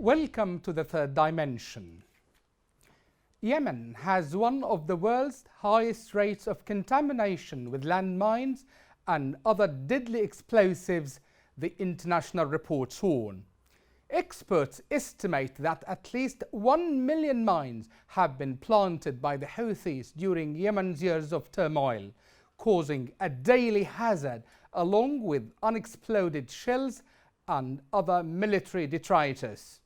Welcome to the third dimension. Yemen has one of the world's highest rates of contamination with landmines and other deadly explosives, the international reports warn. Experts estimate that at least 1 million mines have been planted by the Houthis during Yemen's years of turmoil, causing a daily hazard along with unexploded shells and other military detritus.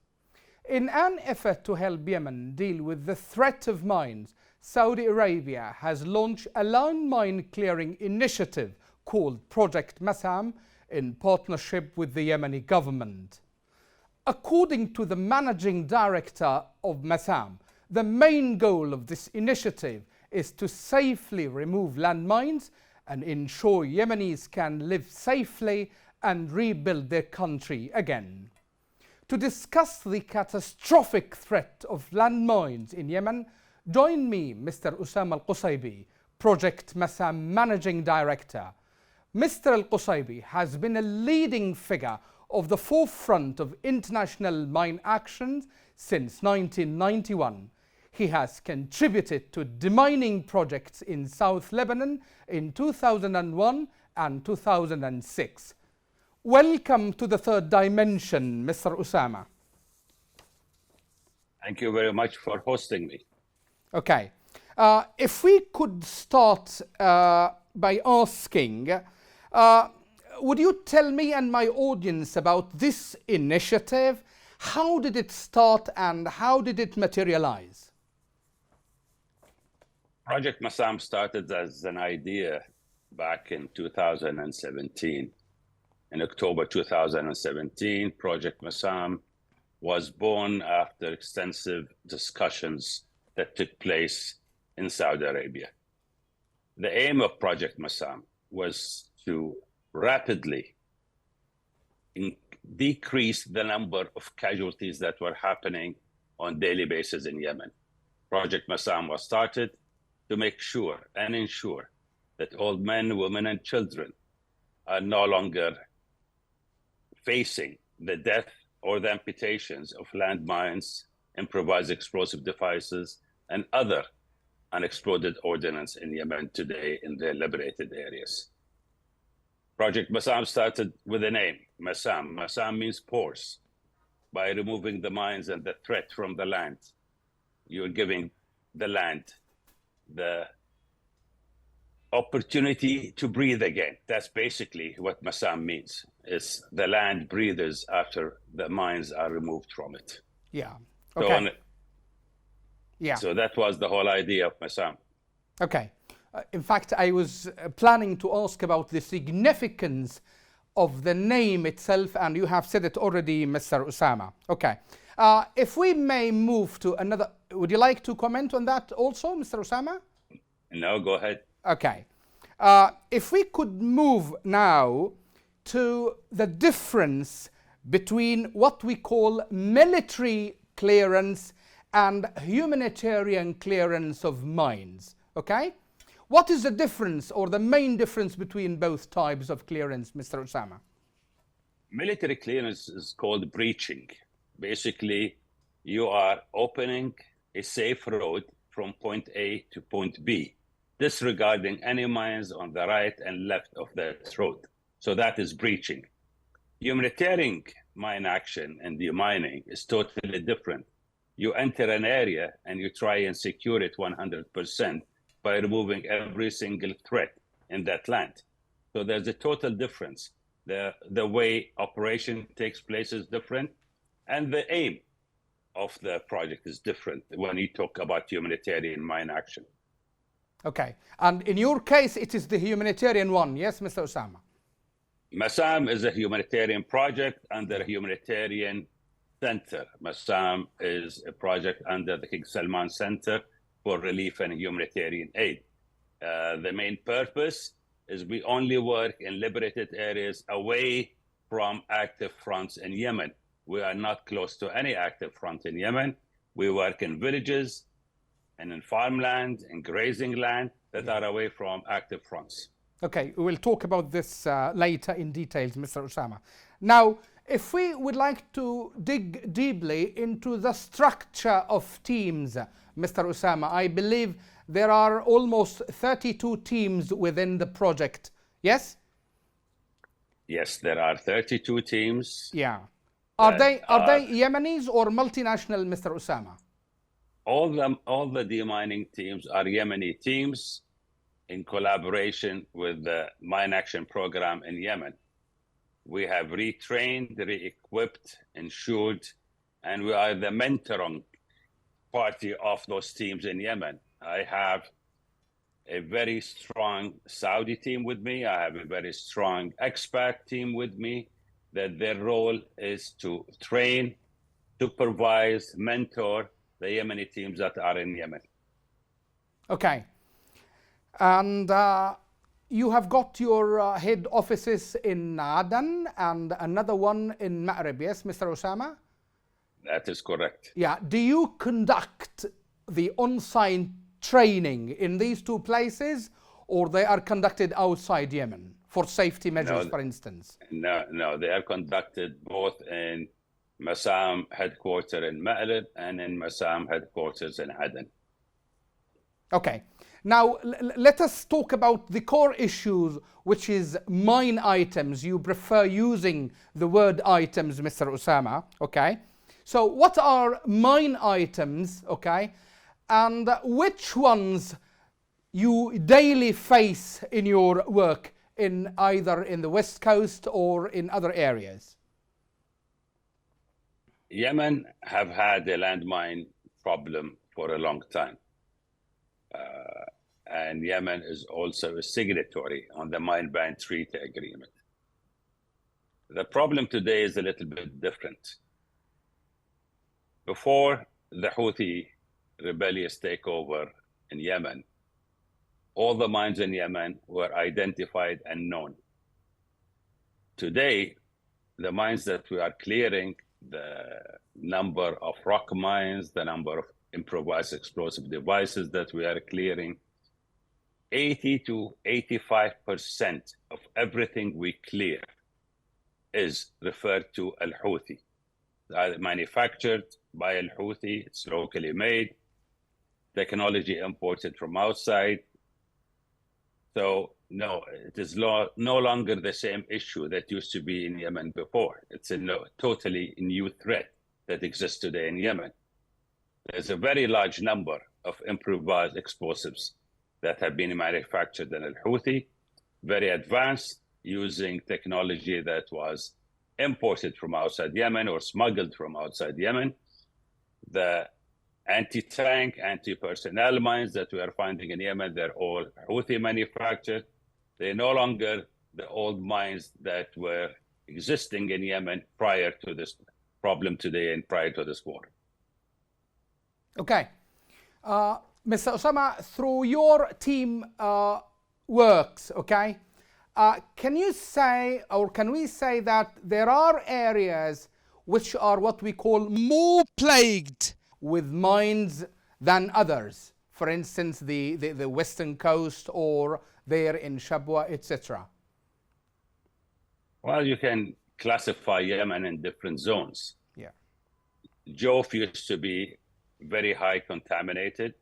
In an effort to help Yemen deal with the threat of mines, Saudi Arabia has launched a landmine clearing initiative called Project Masam in partnership with the Yemeni government. According to the managing director of Masam, the main goal of this initiative is to safely remove landmines and ensure Yemenis can live safely and rebuild their country again. To discuss the catastrophic threat of landmines in Yemen, join me, Mr. Asama Al-Qusaybi, Project Masam Managing Director. Mr. Al-Qusaybi has been a leading figure of the forefront of international mine actions since 1991. He has contributed to demining projects in South Lebanon in 2001 and 2006. Welcome to the third dimension, Mr. Asama. Thank you very much for hosting me. Okay. If we could start by asking, would you tell me and my audience about this initiative? How did it start and how did it materialize? Project Masam started as an idea back in 2017. In October 2017, Project Masam was born after extensive discussions that took place in Saudi Arabia. The aim of Project Masam was to rapidly decrease the number of casualties that were happening on a daily basis in Yemen. Project Masam was started to make sure and ensure that old men, women, and children are no longer facing the death or the amputations of landmines, improvised explosive devices, and other unexploded ordnance in Yemen today in the liberated areas. Project Masam started with a name, Masam. Masam means pores. By removing the mines and the threat from the land, you're giving the land the opportunity to breathe again. That's basically what Masam means. It's the land breathes after the mines are removed from it. Yeah. Okay. So that was the whole idea of Masam. Okay. In fact, I was planning to ask about the significance of the name itself, and you have said it already, Mr. Asama. Okay. If we may move to another, would you like to comment on that also, Mr. Asama? No, go ahead. Okay. If we could move now to the difference between what we call military clearance and humanitarian clearance of mines. Okay? What is the difference or the main difference between both types of clearance, Mr. Asama? Military clearance is called breaching. Basically, you are opening a safe road from point A to point B, disregarding any mines on the right and left of that road. So that is breaching. Humanitarian mine action and demining is totally different. You enter an area and you try and secure it 100% by removing every single threat in that land. So there's a total difference. The way operation takes place is different, and the aim of the project is different when you talk about humanitarian mine action. Okay, and in your case, it is the humanitarian one, yes, Mr. Asama? Masam is a humanitarian project under a humanitarian center. Masam is a project under the King Salman Center for Relief and Humanitarian Aid. The main purpose is we only work in liberated areas away from active fronts in Yemen. We are not close to any active front in Yemen. We work in villages and in farmland and grazing land that are away from active fronts. Okay, we will talk about this later in details, Mr. Asama. Now, if we would like to dig deeply into the structure of teams, Mr. Osama, I believe there are almost 32 teams within the project. Yes? Yes, there are 32 teams. Yeah. Are they Yemenis or multinational, Mr. Osama? All the demining teams are Yemeni teams in collaboration with the Mine Action Program in Yemen. We have retrained, re-equipped, ensured, and we are the mentoring party of those teams in Yemen. I have a very strong Saudi team with me. I have a very strong expat team with me, that their role is to train, supervise, mentor the Yemeni teams that are in Yemen. Okay. And you have got your head offices in Aden and another one in Ma'rib, yes, Mr. Osama? That is correct. Yeah. Do you conduct the on-site training in these two places, or they are conducted outside Yemen for safety measures, for instance? No, they are conducted both in Masam headquarters in Ma'rib and in Masam headquarters in Aden. Okay. Now, let us talk about the core issues, which is mine items. You prefer using the word items, Mr. Osama, okay? So what are mine items, okay? And which ones you daily face in your work, in either in the West Coast or in other areas? Yemen have had a landmine problem for a long time. And Yemen is also a signatory on the Mine Ban Treaty Agreement. The problem today is a little bit different. Before the Houthi rebellious takeover in Yemen, all the mines in Yemen were identified and known. Today, the mines that we are clearing, the number of rock mines, the number of improvised explosive devices that we are clearing, 80 to 85% of everything we clear is referred to Al-Houthi. Manufactured by Al-Houthi, it's locally made, technology imported from outside. So no, it is no longer the same issue that used to be in Yemen before. It's a totally new threat that exists today in Yemen. There's a very large number of improvised explosives that have been manufactured in Al-Houthi, very advanced, using technology that was imported from outside Yemen or smuggled from outside Yemen. The anti-tank, anti-personnel mines that we are finding in Yemen, they're all Houthi manufactured. They're no longer the old mines that were existing in Yemen prior to this problem today and prior to this war. Okay. Mr. Osama, through your team works, okay, can you say, or can we say that there are areas which are what we call more plagued with mines than others? For instance, the western coast or there in Shabwa, etc. Well, you can classify Yemen in different zones. Yeah. Jawf used to be very high contaminated.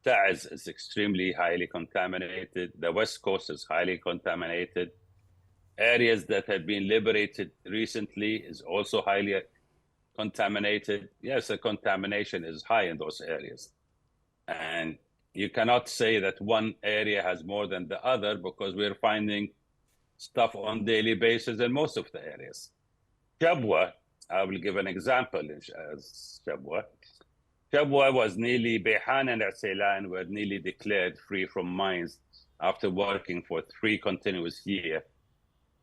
Ta'az is extremely highly contaminated. The West Coast is highly contaminated. Areas that have been liberated recently is also highly contaminated. Yes, the contamination is high in those areas. And you cannot say that one area has more than the other, because we're finding stuff on daily basis in most of the areas. Shabwa, I will give an example as Shabwa. Shabwa was nearly, Behan and Arselan were nearly declared free from mines after working for 3 continuous years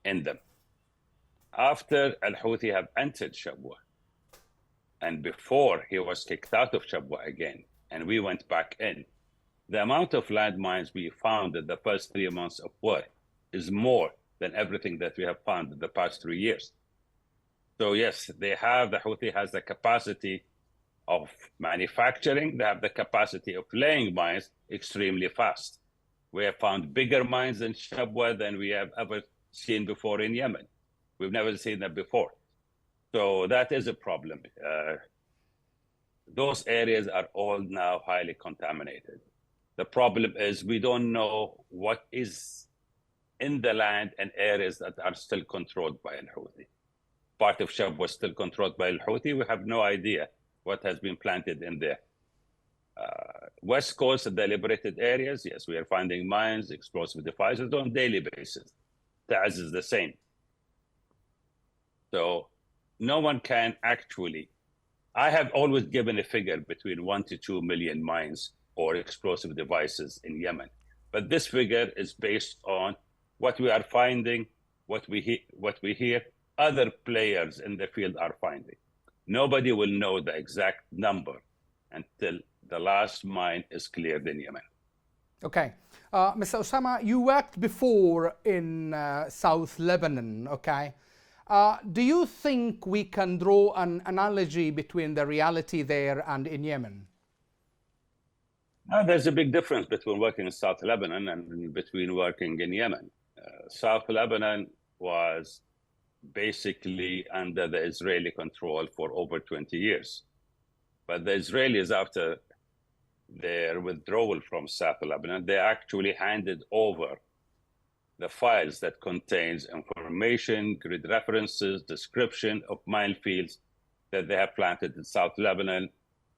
in them. After Al-Houthi have entered Shabwa, and before he was kicked out of Shabwa again, and we went back in, the amount of landmines we found in the first 3 months of work is more than everything that we have found in the past 3 years. So yes, the Houthi has the capacity of manufacturing, they have the capacity of laying mines extremely fast. We have found bigger mines in Shabwa than we have ever seen before in Yemen. We've never seen that before. So that is a problem. Those areas are all now highly contaminated. The problem is we don't know what is in the land and areas that are still controlled by Al-Houthi. Part of Shab was still controlled by Al-Houthi. We have no idea what has been planted in there. West Coast, the liberated areas, yes, we are finding mines, explosive devices on a daily basis. Taz is the same. So no one can actually, I have always given a figure between 1 to 2 million mines or explosive devices in Yemen. But this figure is based on what we are finding, what we hear other players in the field are finding. Nobody will know the exact number until the last mine is cleared in Yemen. Okay. Mr. Osama, you worked before in South Lebanon, okay? Do you think we can draw an analogy between the reality there and in Yemen? There's a big difference between working in South Lebanon and between working in Yemen. South Lebanon was basically under the Israeli control for over 20 years. But the Israelis, after their withdrawal from South Lebanon, they actually handed over the files that contains information, grid references, description of minefields that they have planted in South Lebanon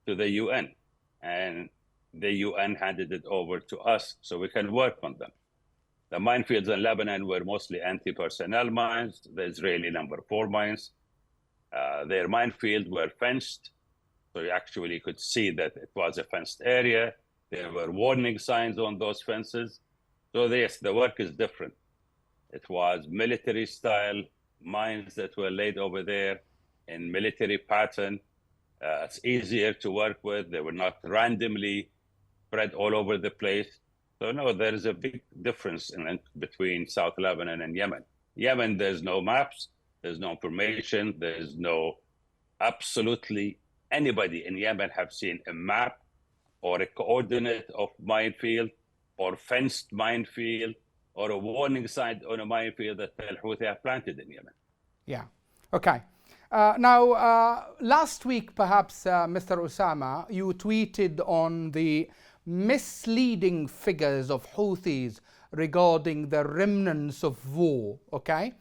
to the UN. And the UN handed it over to us so we can work on them. The minefields in Lebanon were mostly anti-personnel mines, the Israeli number 4 mines. Their minefields were fenced, so you actually could see that it was a fenced area. There were warning signs on those fences. So yes, the work is different. It was military style mines that were laid over there in military pattern. It's easier to work with. They were not randomly spread all over the place. So no, there is a big difference between South Lebanon and Yemen. Yemen, there's no maps, there's no information, there's no, absolutely anybody in Yemen have seen a map or a coordinate of minefield or fenced minefield or a warning sign on a minefield that Al-Houthi have planted in Yemen. Yeah, okay. Now, last week, perhaps, Mr. Osama, you tweeted on the misleading figures of Houthis regarding the remnants of war, okay?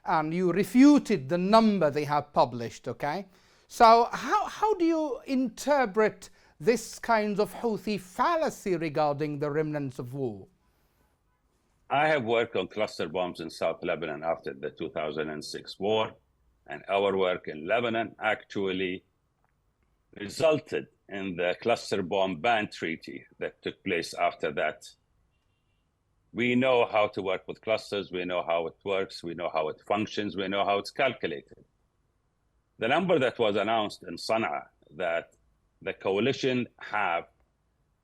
And you refuted the number they have published, okay? So how do you interpret this kind of Houthi fallacy regarding the remnants of war? I have worked on cluster bombs in South Lebanon after the 2006 war, and our work in Lebanon actually resulted in the cluster bomb ban treaty that took place after that. We know how to work with clusters, we know how it works, we know how it functions, we know how it's calculated. The number that was announced in Sana'a that the coalition have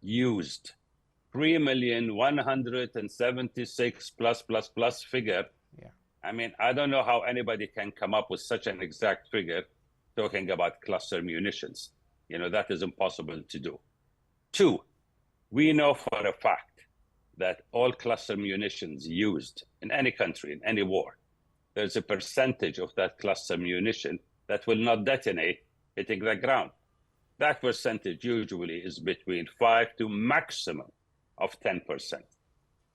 used 3,176 plus figure. Yeah. I mean, I don't know how anybody can come up with such an exact figure talking about cluster munitions. You know, that is impossible to do. 2, we know for a fact that all cluster munitions used in any country, in any war, there's a percentage of that cluster munition that will not detonate hitting the ground. That percentage usually is between 5 to maximum of 10%.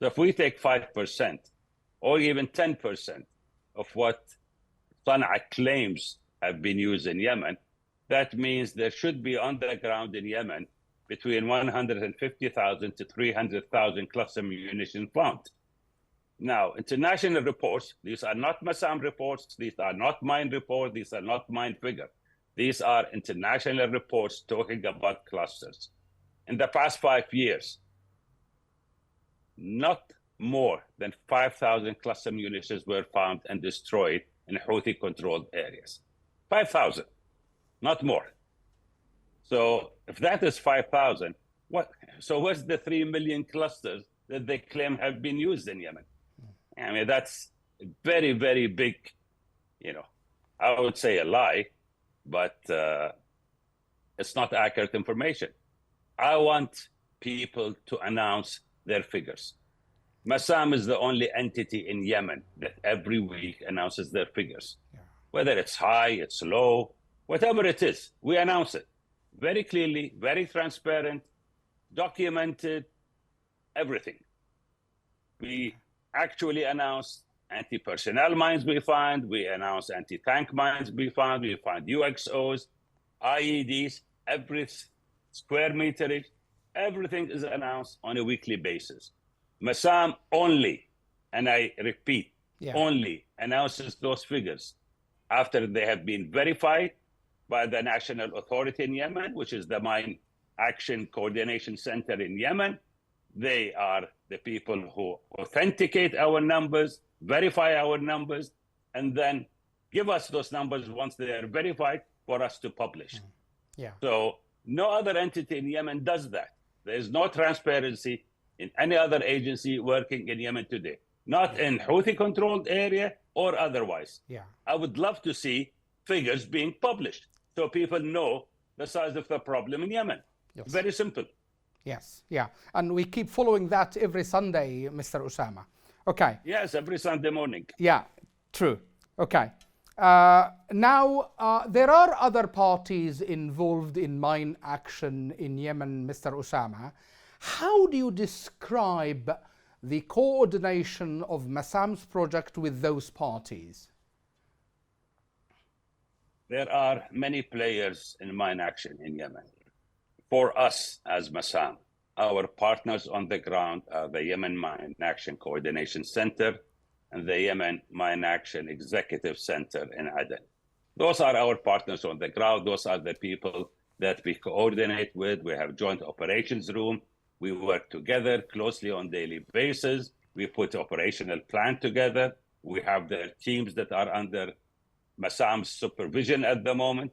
So if we take 5% or even 10% of what Sana'a claims have been used in Yemen, that means there should be on the ground in Yemen between 150,000 to 300,000 cluster munitions found. Now, international reports, these are not Masam reports, these are not mine reports, these are not mine figure. These are international reports talking about clusters. In the past 5 years, not more than 5,000 cluster munitions were found and destroyed in Houthi-controlled areas. 5,000, not more. So if that is 5,000, so what's the 3 million clusters that they claim have been used in Yemen? I mean, that's very, very big, you know, I would say a lie, but it's not accurate information. I want people to announce their figures. Masam is the only entity in Yemen that every week announces their figures. Whether it's high, it's low, whatever it is, we announce it very clearly, very transparent, documented, everything. We actually announce anti-personnel mines we find, we announce anti-tank mines we find UXOs, IEDs, every square meterage, everything is announced on a weekly basis. Masam only, and I repeat, only announces those figures after they have been verified by the national authority in Yemen, which is the Mine Action Coordination Center in Yemen. They are the people who authenticate our numbers, verify our numbers, and then give us those numbers once they are verified for us to publish. So no other entity in Yemen does that. There is no transparency in any other agency working in Yemen today, not in Houthi-controlled area or otherwise. I would love to see figures being published so people know the size of the problem in Yemen. Very simple. And we keep following that every Sunday, Mr. Osama. Okay. Yes, every Sunday morning. True. Okay. Now, there are other parties involved in mine action in Yemen, Mr. Osama. How do you describe the coordination of Masam's project with those parties? There are many players in mine action in Yemen. For us as Masam, our partners on the ground are the Yemen Mine Action Coordination Center and the Yemen Mine Action Executive Center in Aden. Those are our partners on the ground. Those are the people that we coordinate with. We have joint operations room. We work together closely on daily basis. We put operational plan together. We have their teams that are under Masam's supervision at the moment.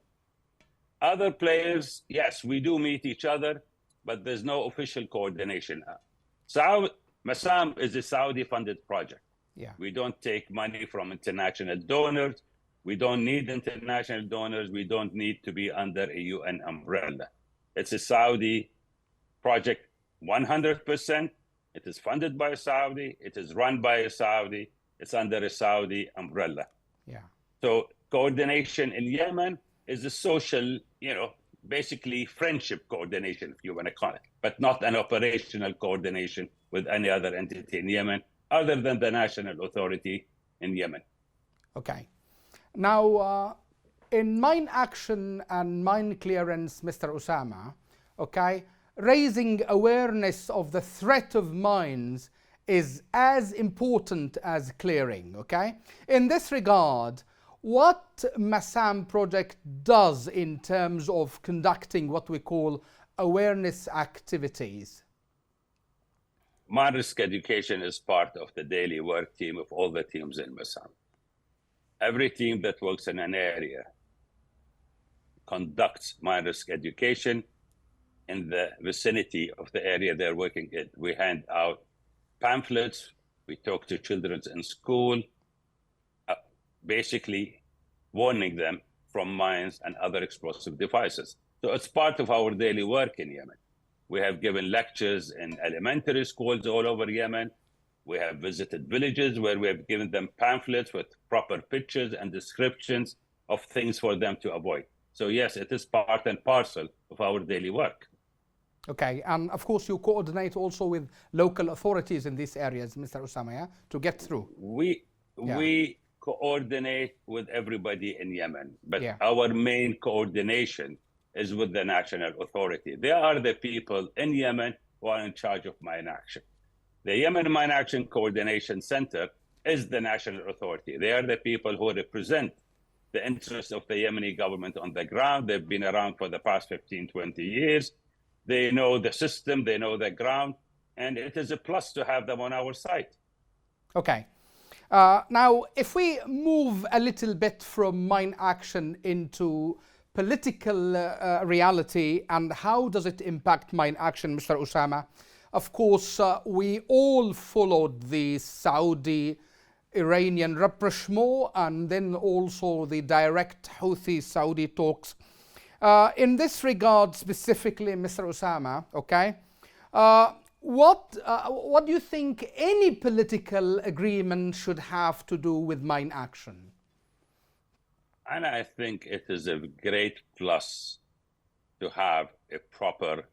Other players, yes, we do meet each other, but there's no official coordination. Masam is a Saudi-funded project. We don't take money from international donors. We don't need international donors. We don't need to be under a UN umbrella. It's a Saudi project 100%. It is funded by a Saudi. It is run by a Saudi. It's under a Saudi umbrella. So coordination in Yemen is a social, basically friendship coordination, if you want to call it, but not an operational coordination with any other entity in Yemen other than the national authority in Yemen. Okay. Now, in mine action and mine clearance, Mr. Osama, raising awareness of the threat of mines is as important as clearing, In this regard, what Masam project does in terms of conducting what we call awareness activities? Mine risk education is part of the daily work team of all the teams in Masam. Every team that works in an area conducts mine risk education in the vicinity of the area they're working in. We hand out pamphlets, we talk to children in school, basically warning them from mines and other explosive devices. So it's part of our daily work in Yemen. We have given lectures in elementary schools all over Yemen. We have visited villages where we have given them pamphlets with proper pictures and descriptions of things for them to avoid. So yes, it is part and parcel of our daily work. Okay, and of course you coordinate also with local authorities in these areas, Mr. Osama, to get through. We coordinate with everybody in Yemen, but our main coordination is with the national authority. They are the people in Yemen who are in charge of mine action. The Yemen Mine Action Coordination Center is the national authority. They are the people who represent the interests of the Yemeni government on the ground. They've been around for the past 15, 20 years. They know the system, they know the ground, and it is a plus to have them on our side. Okay. Now, if we move a little bit from mine action into political reality and how does it impact mine action, Mr. Osama? Of course, we all followed the Saudi-Iranian rapprochement and then also the direct Houthi-Saudi talks. In this regard specifically, Mr. Osama, what do you think any political agreement should have to do with mine action? And I think it is a great plus to have a proper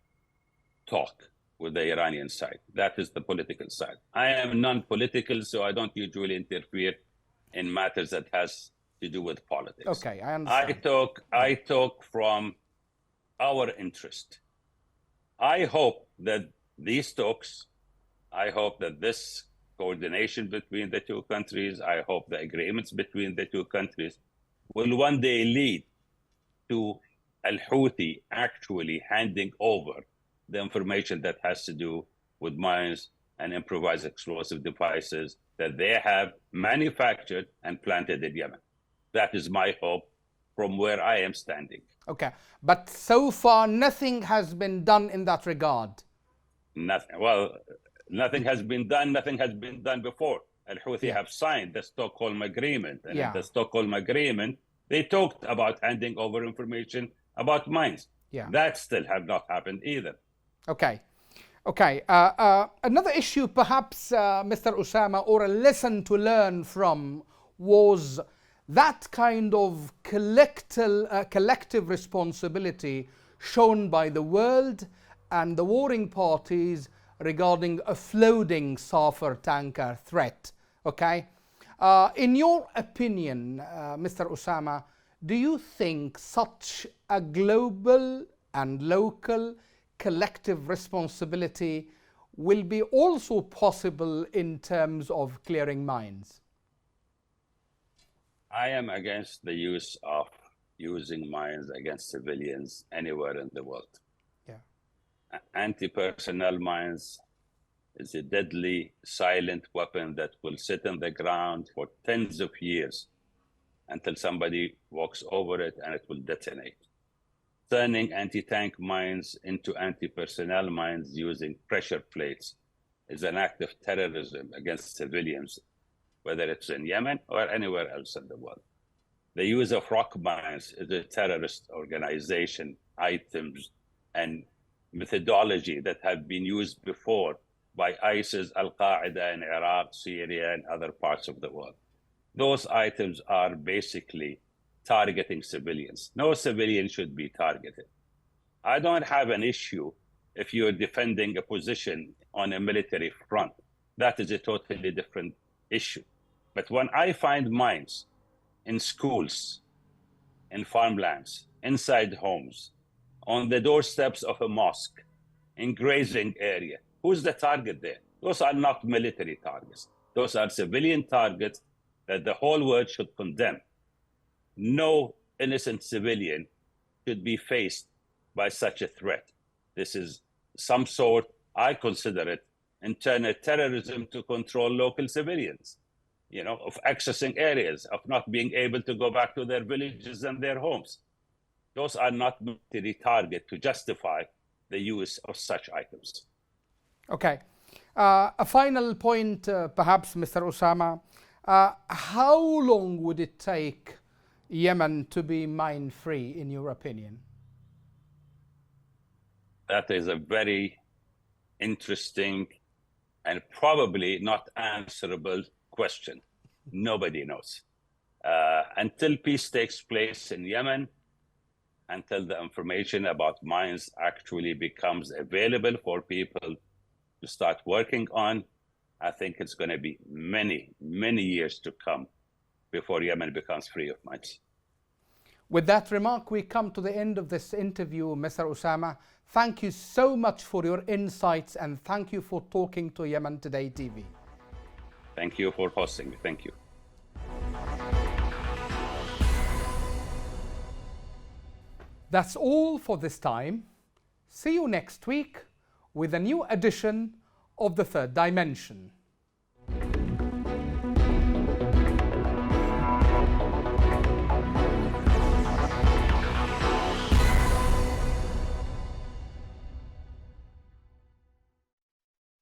talk with the Iranian side. That is the political side. I am non-political, so I don't usually interfere in matters that has to do with politics. Okay, I understand. I talk from our interest. I hope that these talks, I hope that this coordination between the two countries, I hope the agreements between the two countries will one day lead to al-Houthi actually handing over the information that has to do with mines and improvised explosive devices that they have manufactured and planted in Yemen. That is my hope from where I am standing. Okay, but so far nothing has been done in that regard. Nothing. Well, nothing has been done. Nothing has been done before. Al-Houthi have signed the Stockholm Agreement. And in the Stockholm Agreement, they talked about handing over information about mines. That still have not happened either. Okay. Okay. Another issue perhaps, Mr. Osama, or a lesson to learn from was that kind of collective responsibility shown by the world and the warring parties regarding a floating sulfur tanker threat. Okay. In your opinion, Mr. Osama, do you think such a global and local collective responsibility will be also possible in terms of clearing mines? I am against the use of using mines against civilians anywhere in the world. Anti-personnel mines is a deadly silent weapon that will sit in the ground for tens of years until somebody walks over it and it will detonate. Turning anti-tank mines into anti-personnel mines using pressure plates is an act of terrorism against civilians, whether it's in Yemen or anywhere else in the world. The use of rock mines is a terrorist organization, items, and methodology that have been used before by ISIS, Al-Qaeda in Iraq, Syria, and other parts of the world. Those items are basically targeting civilians. No civilian should be targeted. I don't have an issue if you're defending a position on a military front. That is a totally different issue. But when I find mines in schools, in farmlands, inside homes, on the doorsteps of a mosque, in grazing area, who's the target there? Those are not military targets. Those are civilian targets that the whole world should condemn. No innocent civilian should be faced by such a threat. This is some sort, I consider it, internal terrorism to control local civilians, of accessing areas, of not being able to go back to their villages and their homes. Those are not military targets to justify the use of such items. Okay. A final point, perhaps, Mr. Osama. How long would it take Yemen to be mine-free, in your opinion? That is a very interesting and probably not answerable question. Nobody knows. Until peace takes place in Yemen, until the information about mines actually becomes available for people to start working on, I think it's going to be many, many years to come before Yemen becomes free of mines. With that remark, we come to the end of this interview, Mr. Osama. Thank you so much for your insights and thank you for talking to Yemen Today TV. Thank you for hosting me. Thank you. That's all for this time. See you next week with a new edition of The Third Dimension.